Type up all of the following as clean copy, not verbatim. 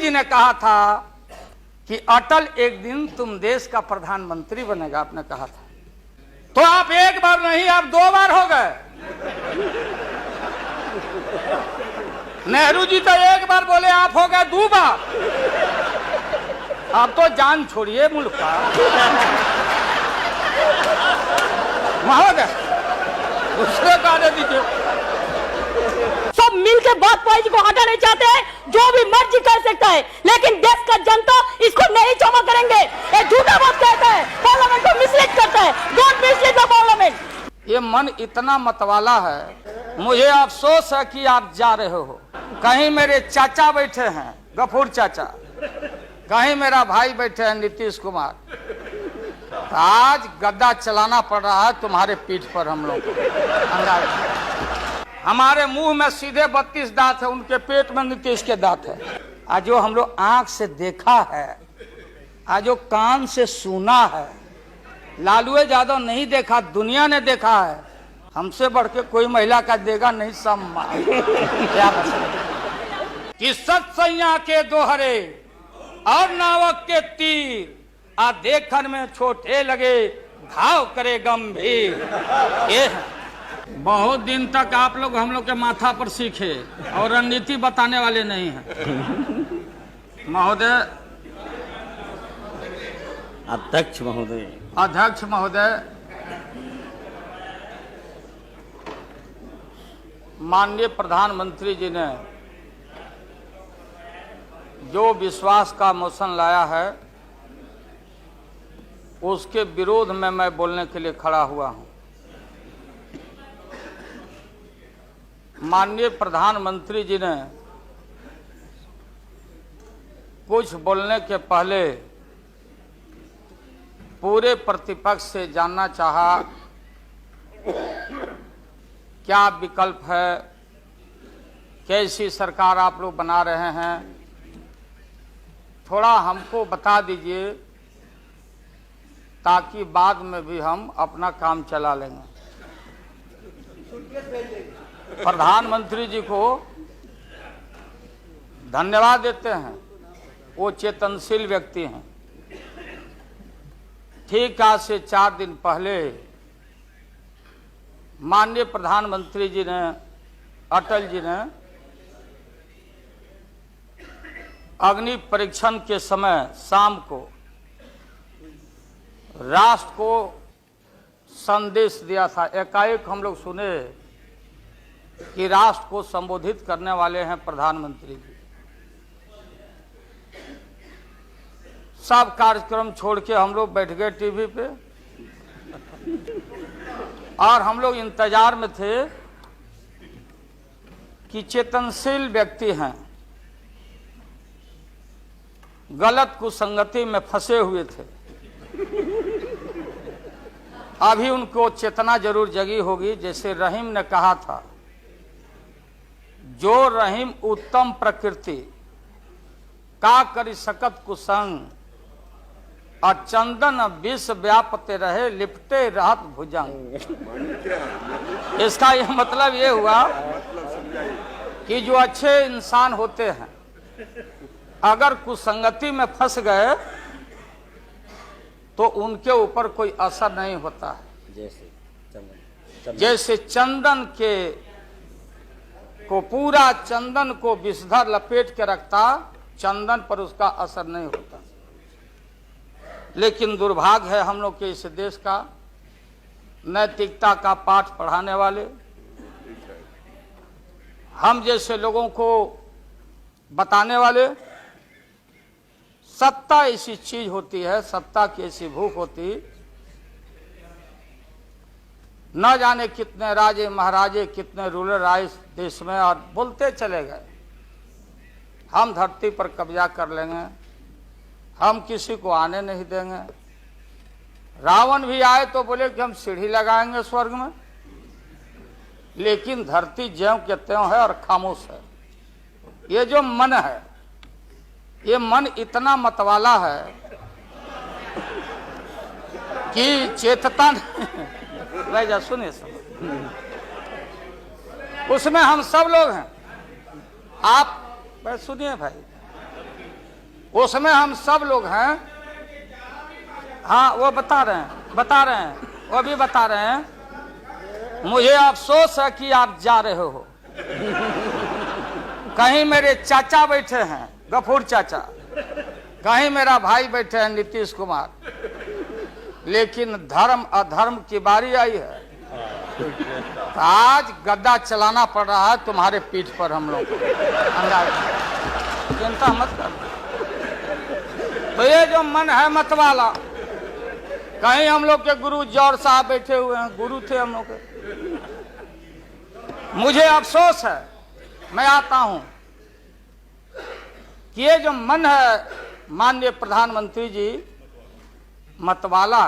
जी ने कहा था कि अटल एक दिन तुम देश का प्रधानमंत्री बनेगा, आपने कहा था। तो आप एक बार नहीं, आप 2 बार हो गए। नेहरू जी तो एक बार बोले, आप हो गए 2 बार। आप तो जान छोड़िए मुल्क का। महोदय दूसरे का दे दीजिए। सब मिलकर वाजपेयी जी को हटा नहीं चाहते हैं, जो भी मर्जी कर सकता है, लेकिन देश का जनता इसको नहीं क्षमा करेंगे। ये झूठा बात कहता है, पार्लियामेंट को मिसलीड करता है। Don't mislead the parliament. ये मन इतना मतवाला है, मुझे अफसोस है कि आप जा रहे हो। कहीं मेरे चाचा बैठे हैं, गफूर चाचा, कहीं मेरा भाई बैठे हैं नीतीश कुमार। आज गद्दा चलाना पड़ रहा है तुम्हारे पीठ पर हम लोग को। हमारे मुंह में सीधे 32 दांत है, उनके पेट में नीतीश के दांत है। आज जो हम लोग आंख से देखा है, आज जो कान से सुना है, लालू यादव नहीं देखा, दुनिया ने देखा है। हमसे बढ़ के कोई महिला का देगा नहीं सम्मान। क्या कि सत्सैया के दोहरे और नावक के तीर आ देखन में छोटे लगे, घाव करे गंभीर। ये बहुत दिन तक आप लोग हम लोग के माथा पर सीखे और रणनीति बताने वाले नहीं हैं। महोदय, अध्यक्ष महोदय, अध्यक्ष महोदय, माननीय प्रधानमंत्री जी ने जो विश्वास का मोशन लाया है, उसके विरोध में मैं बोलने के लिए खड़ा हुआ हूं। माननीय प्रधानमंत्री जी ने कुछ बोलने के पहले पूरे प्रतिपक्ष से जानना चाहा क्या विकल्प है, कैसी सरकार आप लोग बना रहे हैं, थोड़ा हमको बता दीजिए ताकि बाद में भी हम अपना काम चला लेंगे। प्रधानमंत्री जी को धन्यवाद देते हैं, वो चेतनशील व्यक्ति हैं। ठीक आज से 4 दिन पहले माननीय प्रधानमंत्री जी ने, अटल जी ने अग्नि परीक्षण के समय शाम को राष्ट्र को संदेश दिया था। एकाएक हम लोग सुने कि राष्ट्र को संबोधित करने वाले हैं प्रधानमंत्री जी। सब कार्यक्रम छोड़ के हम लोग बैठ गए टीवी पे और हम लोग इंतजार में थे कि चेतनशील व्यक्ति हैं, गलत कुसंगति में फंसे हुए थे, अभी उनको चेतना जरूर जगी होगी। जैसे रहीम ने कहा था, जो रहीम उत्तम प्रकृति का करी सकत कुसंग, और चंदन विष व्यापते रहे लिपटे रहत भुजंग। इसका यह मतलब ये हुआ कि जो अच्छे इंसान होते हैं अगर कुसंगति में फंस गए तो उनके ऊपर कोई असर नहीं होता है। जैसे चंदन के को पूरा चंदन को विषधर लपेट के रखता, चंदन पर उसका असर नहीं होता। लेकिन दुर्भाग्य है हम लोग के इस देश का, नैतिकता का पाठ पढ़ाने वाले हम जैसे लोगों को बताने वाले, सत्ता ऐसी चीज होती है, सत्ता की ऐसी भूख होती, न जाने कितने राजे महाराजे, कितने रूलर आए इस देश में और बोलते चले गए हम धरती पर कब्जा कर लेंगे, हम किसी को आने नहीं देंगे। रावण भी आए तो बोले कि हम सीढ़ी लगाएंगे स्वर्ग में, लेकिन धरती ज्यों के त्यों है और खामोश है। ये जो मन है, ये मन इतना मतवाला है कि चेतता नहीं। जा सुनिए सब, उसमें हम सब लोग हैं। आप सुनिए भाई, उसमें हम सब लोग हैं। हाँ, वो बता रहे हैं, वो भी बता रहे हैं। मुझे अफसोस है कि आप जा रहे हो। कहीं मेरे चाचा बैठे हैं, गफूर चाचा, कहीं मेरा भाई बैठे हैं नीतीश कुमार, लेकिन धर्म अधर्म की बारी आई है। तो आज गद्दा चलाना पड़ रहा है तुम्हारे पीठ पर हम लोग को। चिंता मत कर। तो ये जो मन है मत वाला, कहीं हम लोग के गुरु जौहर साहब बैठे हुए हैं, गुरु थे हम लोग के। मुझे अफसोस है, मैं आता हूं कि ये जो मन है माननीय प्रधानमंत्री जी मतवाला,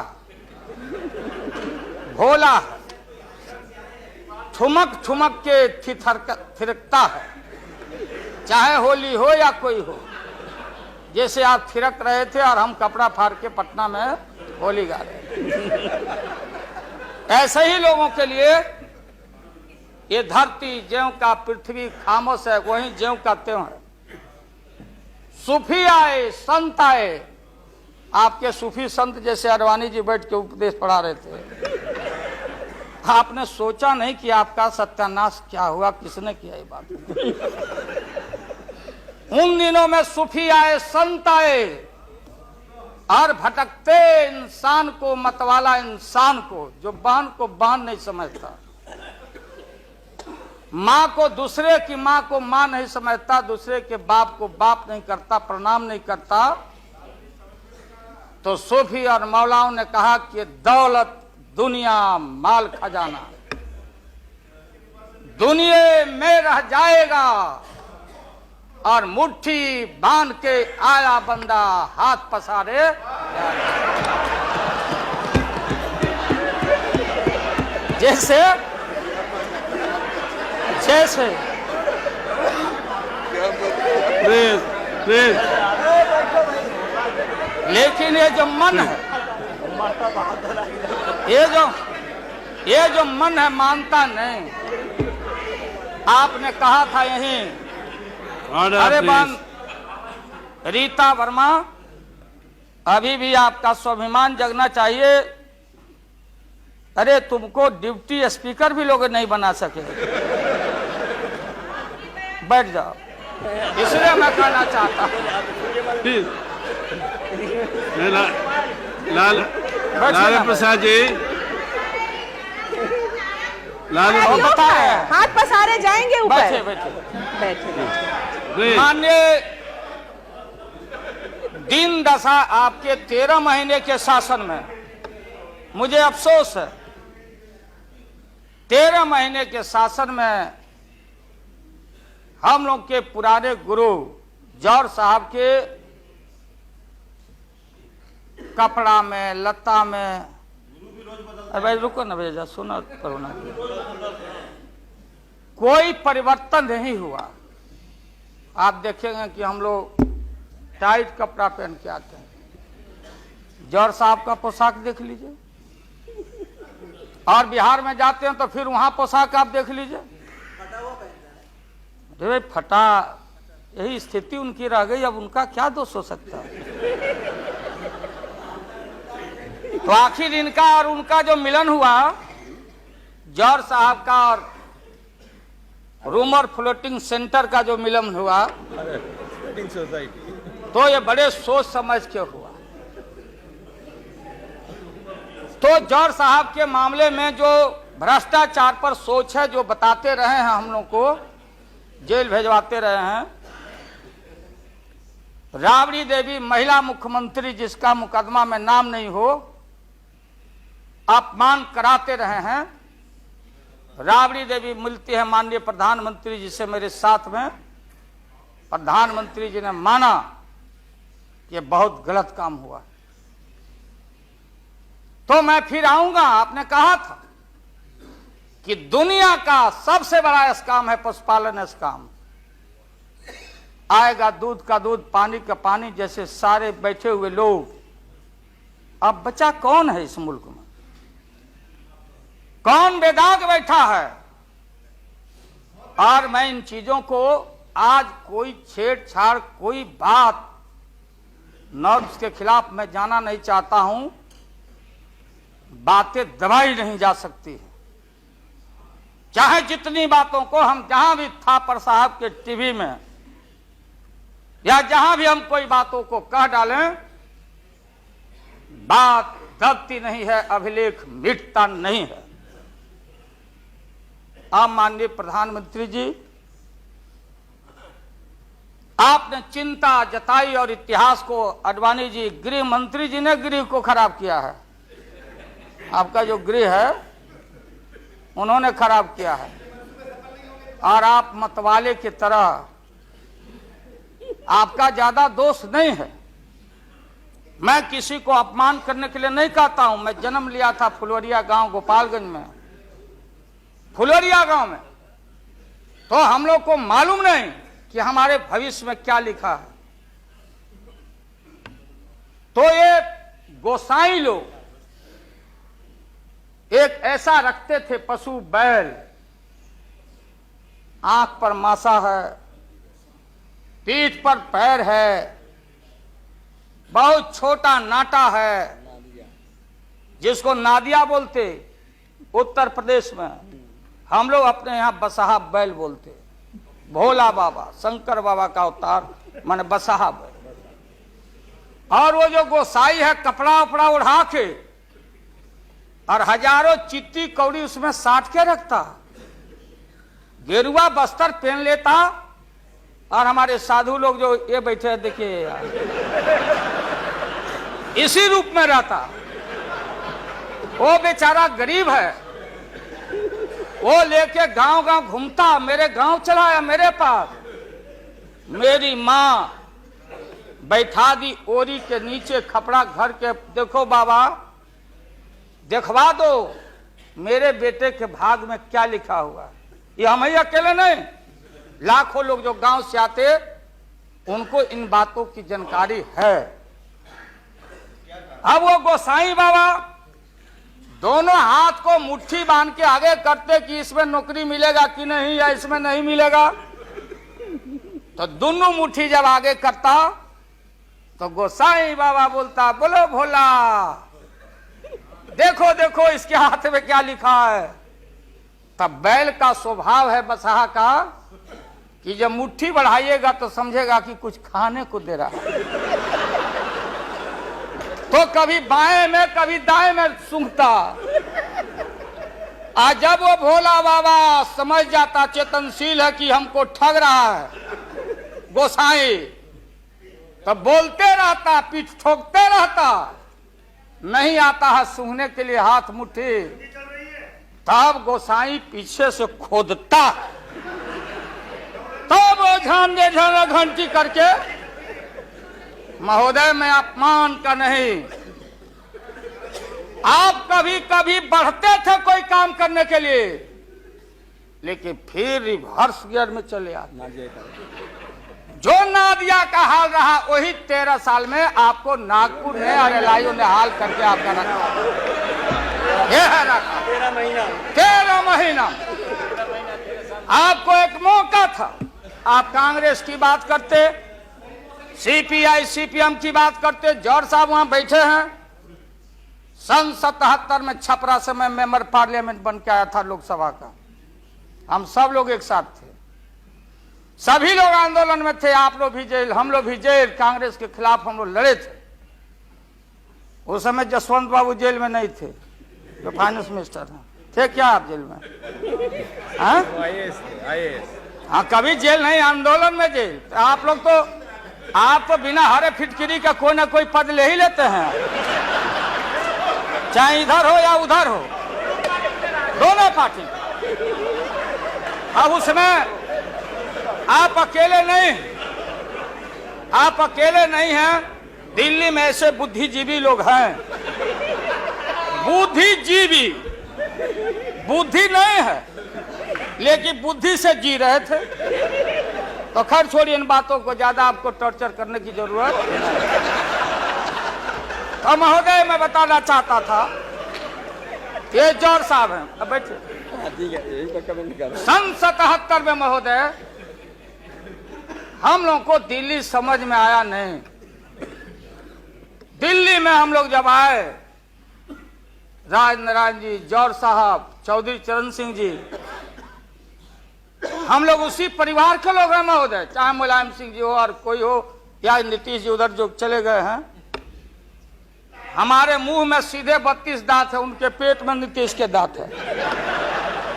भोला है, ठुमक ठुमक के थिरकता है, चाहे होली हो या कोई हो। जैसे आप थिरक रहे थे और हम कपड़ा फाड़ के पटना में होली गा रहे थे। ऐसे ही लोगों के लिए ये धरती ज्यों का पृथ्वी खामोश है, वहीं ज्यों का त्यों है। सूफी आए, संत आए, आपके सूफी संत जैसे अडवाणी जी बैठ के उपदेश पढ़ा रहे थे। आपने सोचा नहीं कि आपका सत्यानाश क्या हुआ, किसने किया ये बात। उन दिनों में सूफी आए, संत आए, और भटकते इंसान को, मतवाला इंसान को, जो बहन को बहन नहीं समझता, माँ को दूसरे की माँ को माँ नहीं समझता, दूसरे के बाप को बाप नहीं करता, प्रणाम नहीं करता, तो सूफी और मौलाओं ने कहा कि दौलत दुनिया माल खजाना दुनिया में रह जाएगा, और मुट्ठी बांध के आया बंदा हाथ पसारे। जैसे जैसे लेकिन ये जो मन है, ये जो मन है मानता नहीं। आपने कहा था यहीं, अरे बन रीता वर्मा, अभी भी आपका स्वाभिमान जगना चाहिए। अरे तुमको डिप्टी स्पीकर भी लोग नहीं बना सके। बैठ जाओ, इसलिए मैं कहना चाहता हूँ। लालू प्रसाद जी, हाथ पसारे जाएंगे ऊपर। बैठे बैठे बैठे। माननीय दिन दशा आपके 13 महीने के शासन में, मुझे अफसोस है 13 महीने के शासन में हम लोग के पुराने गुरु जौहर साहब के कपड़ा में, लता में, अरे भाई रुको ना भैया, सुना करो ना, कोई परिवर्तन नहीं हुआ। आप देखेंगे कि हम लोग टाइट कपड़ा पहन के आते हैं। जौहर साहब का पोशाक देख लीजिए, और बिहार में जाते हैं तो फिर वहां पोशाक आप देख लीजिए, भाई फटा। यही स्थिति उनकी रह गई, अब उनका क्या दोष हो सकता है। तो आखिर इनका और उनका जो मिलन हुआ, जौहर साहब का और रूमर फ्लोटिंग सेंटर का जो मिलन हुआ, तो ये बड़े सोच समझ के हुआ। तो जौहर साहब के मामले में जो भ्रष्टाचार पर सोच है, जो बताते रहे हैं, हम लोग को जेल भेजवाते रहे हैं। राबड़ी देवी महिला मुख्यमंत्री, जिसका मुकदमा में नाम नहीं हो, अपमान कराते रहे हैं। राबड़ी देवी मिलती है माननीय प्रधानमंत्री जी से मेरे साथ में। प्रधानमंत्री जी ने माना कि बहुत गलत काम हुआ, तो मैं फिर आऊंगा। आपने कहा था कि दुनिया का सबसे बड़ा स्काम है पशुपालन स्काम। आएगा दूध का दूध, पानी का पानी, जैसे सारे बैठे हुए लोग। अब बचा कौन है इस मुल्क में? कौन बेदाग बैठा है? और मैं इन चीजों को, आज कोई छेड़छाड़, कोई बात नॉर्म्स के खिलाफ मैं जाना नहीं चाहता हूं। बातें दबाई नहीं जा सकती है। चाहे जितनी बातों को हम जहां भी थापर साहब के टीवी में या जहां भी हम कोई बातों को कह डालें, बात दबती नहीं है, अभिलेख मिटता नहीं है। आप माननीय प्रधानमंत्री जी, आपने चिंता जताई और इतिहास को आडवाणी जी, गृह मंत्री जी ने गृह को खराब किया है। आपका जो गृह है उन्होंने खराब किया है, और आप मतवाले की तरह, आपका ज्यादा दोष नहीं है। मैं किसी को अपमान करने के लिए नहीं कहता हूं। मैं जन्म लिया था फुलवरिया गांव गोपालगंज में, फुलवरिया गांव में, तो हम लोग को मालूम नहीं कि हमारे भविष्य में क्या लिखा है। तो ये गोसाई लोग एक ऐसा रखते थे पशु बैल, आंख पर मासा है, पीठ पर पैर है, बहुत छोटा नाटा है, जिसको नादिया बोलते उत्तर प्रदेश में। हम लोग अपने यहां बसहा बैल बोलते। भोला बाबा, शंकर बाबा का अवतार माने बसहा बैल। और वो जो गोसाई है कपड़ा उपड़ा उड़ा के और हजारों चिट्टी कौड़ी उसमें साट के रखता, गेरुआ बस्तर पहन लेता, और हमारे साधु लोग जो ये बैठे हैं देखिए इसी रूप में रहता। वो बेचारा गरीब है, वो लेके गांव गांव घूमता, मेरे गांव चला आया मेरे पास। मेरी मां बैठा दी ओरी के नीचे खपड़ा घर के, देखो बाबा देखवा दो मेरे बेटे के भाग में क्या लिखा हुआ। ये हम ही अकेले नहीं, लाखों लोग जो गांव से आते उनको इन बातों की जानकारी है। अब वो गोसाई बाबा दोनों हाथ को मुट्ठी बांध के आगे करते कि इसमें नौकरी मिलेगा कि नहीं या इसमें नहीं मिलेगा। तो दोनों मुट्ठी जब आगे करता तो गोसाई बाबा बोलता, बोलो भोला, देखो देखो इसके हाथ में क्या लिखा है। तब बैल का स्वभाव है बसहा का कि जब मुट्ठी बढ़ाइएगा तो समझेगा कि कुछ खाने को दे रहा है, तो कभी बाएं में कभी दाएं में सूंघता। आज जब वो भोला बाबा समझ जाता, चेतनशील है कि हमको ठग रहा है गोसाई, तब बोलते रहता, पीठ ठोकते रहता, नहीं आता है सूंघने के लिए हाथ मुट्ठी। तब गोसाई पीछे से खोदता, तब वो झांझे झांझे घंटी करके, महोदय मैं अपमान का नहीं, आप कभी कभी बढ़ते थे कोई काम करने के लिए, लेकिन फिर रिवर्स गियर में चले आते। जो नादिया का हाल रहा वही 13 साल में आपको नागपुर ने और एलआईओ ने हाल करके आपका रखा। यह है रखा 13 महीना। आपको एक मौका था, आप कांग्रेस की बात करते, सीपीआई सीपीएम की बात करते। जौहर साहब वहां बैठे हैं। सन 77 में छपरा से मैं मेंबर पार्लियामेंट बन के आया था लोकसभा का। हम सब लोग एक साथ थे, सभी लोग आंदोलन में थे। आप लोग भी जेल, हम लोग भी जेल, कांग्रेस के खिलाफ हम लोग लड़े थे। उस समय जसवंत बाबू जेल में नहीं थे, जो फाइनेंस मिनिस्टर हैं। थे क्या आप जेल में? हाँ, कभी जेल नहीं, आंदोलन में जेल। आप लोग तो, आप तो बिना हरे फिटकिरी का कोई ना कोई पद ले ही लेते हैं, चाहे इधर हो या उधर हो, दोनों पार्टी। अब उसमें आप अकेले नहीं, आप अकेले नहीं हैं। दिल्ली में ऐसे बुद्धिजीवी लोग हैं, बुद्धिजीवी, बुद्धि नहीं है लेकिन बुद्धि से जी रहे थे। तो खैर छोड़िए इन बातों को, ज्यादा आपको टॉर्चर करने की जरूरत नहीं। तो महोदय मैं बताना चाहता था, ये जौहर साहब हैं, अब बैठे। सन 77 में महोदय हम लोगों को दिल्ली समझ में आया नहीं। दिल्ली में हम लोग जब आए, राज नारायण जी, जौहर साहब, चौधरी चरण सिंह जी, हम लोग उसी परिवार के लोग हैं महोदय, चाहे मुलायम सिंह जी हो और कोई हो या नीतीश जी उधर जो चले गए हैं। हमारे मुंह में सीधे 32 दांत है, उनके पेट में नीतीश के दांत है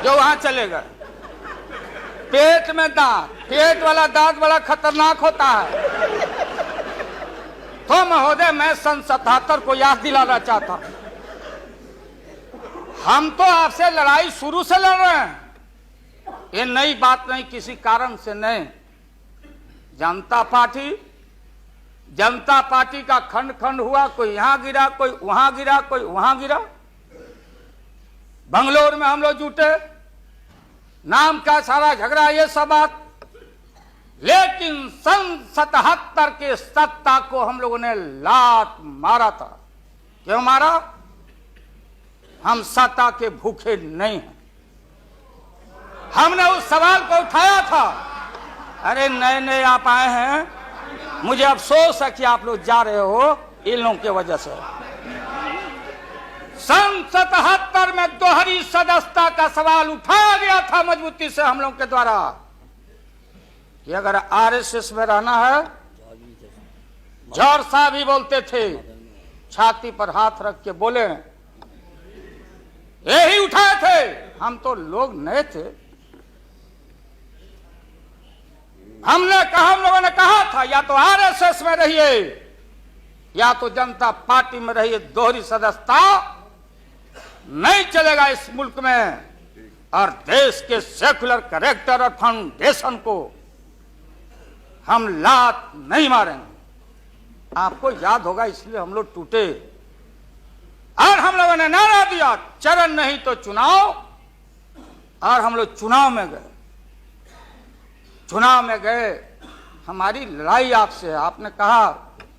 जो वहां चले गए। पेट में दांत, पेट वाला दांत बड़ा खतरनाक होता है। तो महोदय मैं सन 77 को याद दिलाना चाहता हूं, हम तो आपसे लड़ाई शुरू से लड़ रहे हैं, ये नई बात नहीं, किसी कारण से नहीं। जनता पार्टी का खंड खंड हुआ, कोई यहां गिरा, कोई वहां गिरा, कोई वहां गिरा। बंगलोर में हम लोग जुटे, नाम का सारा झगड़ा, ये सब बात। लेकिन सन 77 के सत्ता को हम लोगों ने लात मारा था। क्यों मारा? हम सत्ता के भूखे नहीं हैं। हमने उस सवाल को उठाया था। अरे नए नए आप आए हैं, मुझे अफसोस है कि आप लोग जा रहे हो इन लोगों की वजह से। सन 77 में दोहरी सदस्यता का सवाल उठाया गया था मजबूती से हम लोग के द्वारा कि अगर आरएसएस में रहना है, जौहर साहब भी बोलते थे, छाती पर हाथ रख के बोले, यही उठाए थे। हम तो लोग नए थे, हम लोगों ने कहा था या तो आरएसएस में रहिए या तो जनता पार्टी में रहिए, दोहरी सदस्यता नहीं चलेगा इस मुल्क में। और देश के सेकुलर कैरेक्टर और फाउंडेशन को हम लात नहीं मारेंगे। आपको याद होगा, इसलिए हम लोग टूटे और हम लोगों ने नारा दिया, चरण नहीं तो चुनाव। और हम लोग चुनाव में गए। हमारी लड़ाई आपसे है। आपने कहा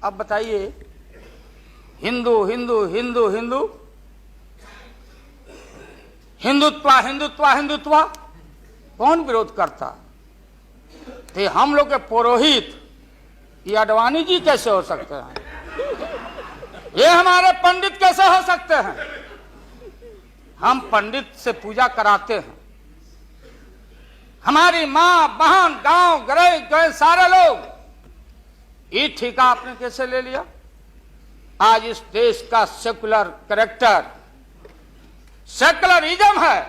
अब बताइए, हिंदू हिंदू हिंदू हिंदू हिंदुत्व कौन विरोध करता? थे हम लोग के पुरोहित ये अडवाणी जी कैसे हो सकते हैं? ये हमारे पंडित कैसे हो सकते हैं? हम पंडित से पूजा कराते हैं। हमारी मां बहन गांव गए सारे लोग, ये ठेका आपने कैसे ले लिया? आज इस देश का सेकुलर कैरेक्टर, सेकुलरिज्म है,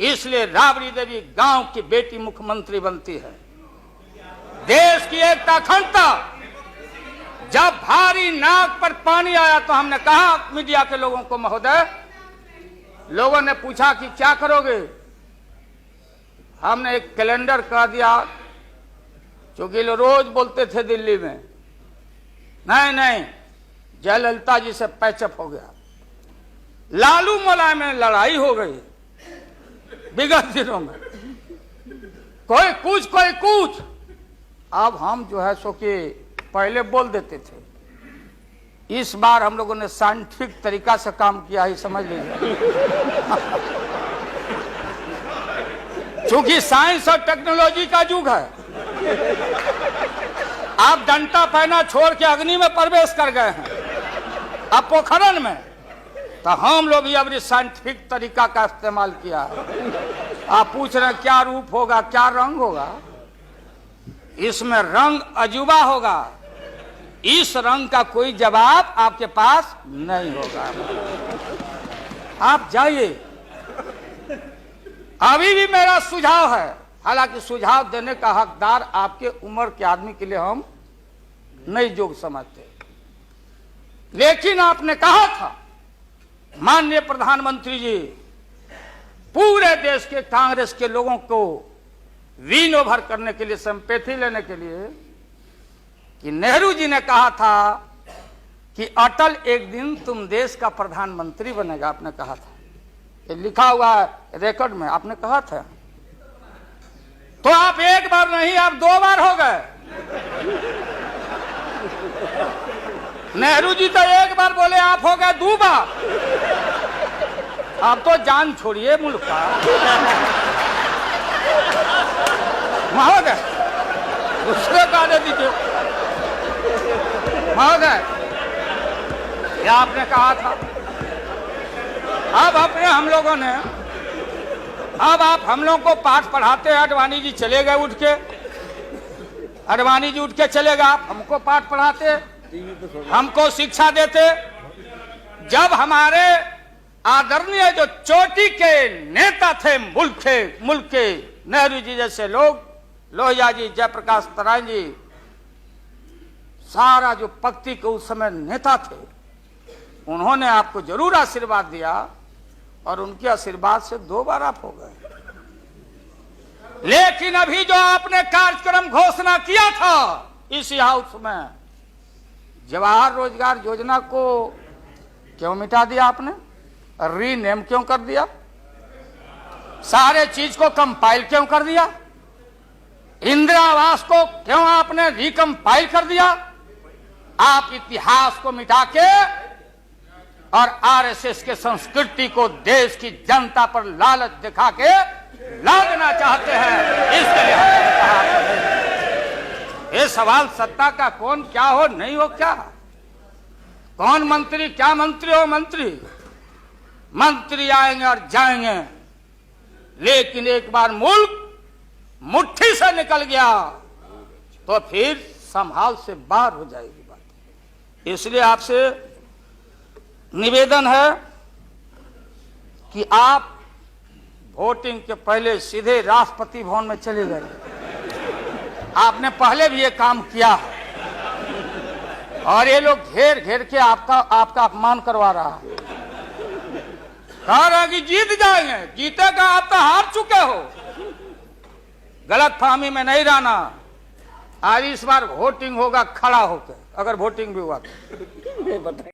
इसलिए राबड़ी देवी गांव की बेटी मुख्यमंत्री बनती है। देश की एकता अखंडता। जब भारी नाक पर पानी आया तो हमने कहा मीडिया के लोगों को, महोदय, लोगों ने पूछा कि क्या करोगे? हमने एक कैलेंडर कह दिया, क्योंकि लोग रोज बोलते थे दिल्ली में, नहीं जयललिता जी से पैचअप हो गया, लालू मुलायम में लड़ाई हो गई विगत दिनों में, कोई कुछ। अब हम जो है सो कि पहले बोल देते थे, इस बार हम लोगों ने साइंटिफिक तरीका से काम किया ही, समझ लीजिए। क्योंकि साइंस और टेक्नोलॉजी का युग है। आप डंडा पहना छोड़ के अग्नि में प्रवेश कर गए हैं, अब पोखरण में। तो हम लोग भी अब साइंटिफिक तरीका का इस्तेमाल किया है। आप पूछ रहे हैं क्या रूप होगा, क्या रंग होगा? इसमें रंग अजूबा होगा, इस रंग का कोई जवाब आपके पास नहीं होगा। आप जाइए। अभी भी मेरा सुझाव है, हालांकि सुझाव देने का हकदार आपके उम्र के आदमी के लिए हम नहीं योग्य समझते, लेकिन आपने कहा था माननीय प्रधानमंत्री जी, पूरे देश के कांग्रेस के लोगों को विन ओवर करने के लिए, सिंपैथी लेने के लिए, कि नेहरू जी ने कहा था कि अटल एक दिन तुम देश का प्रधानमंत्री बनेगा। आपने कहा था, ये लिखा हुआ है रिकॉर्ड में, आपने कहा था। तो आप एक बार नहीं, आप 2 बार हो गए। नेहरू जी तो एक बार बोले, आप हो गए 2 बार। आप तो जान छोड़िए मुल्क का। महोदय, दूसरे का दे दीजिए महोदय। ये आपने कहा था। अब अपने हम लोगों ने, अब आप हम लोग को पाठ पढ़ाते हैं। आडवाणी जी चले गए उठ के, आडवाणी जी उठ के चले गए, आप हमको पाठ पढ़ाते, हमको शिक्षा देते। जब हमारे आदरणीय जो चोटी के नेता थे मुल्क के नेहरू जी जैसे लोग, लोहिया जी, जयप्रकाश नारायण जी, सारा जो पक्ति के उस समय नेता थे, उन्होंने आपको जरूर आशीर्वाद दिया और उनके आशीर्वाद से 2 बार आप हो गए। लेकिन अभी जो आपने कार्यक्रम घोषणा किया था इसी हाउस में, जवाहर रोजगार योजना को क्यों मिटा दिया आपने? रीनेम क्यों कर दिया? सारे चीज को कंपाइल क्यों कर दिया? इंदिरा आवास को क्यों आपने रिकंपाइल कर दिया? आप इतिहास को मिटा के और आरएसएस के संस्कृति को देश की जनता पर लालच दिखा के लादना चाहते हैं। इसके लिए हमने कहा ये सवाल सत्ता का कौन क्या हो नहीं हो, क्या कौन मंत्री, क्या मंत्री हो मंत्री आएंगे और जाएंगे, लेकिन एक बार मुल्क मुट्ठी से निकल गया तो फिर संभाल से बाहर हो जाएगी बात। इसलिए आपसे निवेदन है कि आप वोटिंग के पहले सीधे राष्ट्रपति भवन में चले गए। आपने पहले भी ये काम किया है और ये लोग घेर घेर के आपका अपमान करवा रहा है। कह रहा कि जीत जाएंगे, जीतेगा, आप तो हार चुके हो। गलतफहमी में नहीं रहना। आज इस बार वोटिंग होगा खड़ा होकर, अगर वोटिंग भी हुआ तो।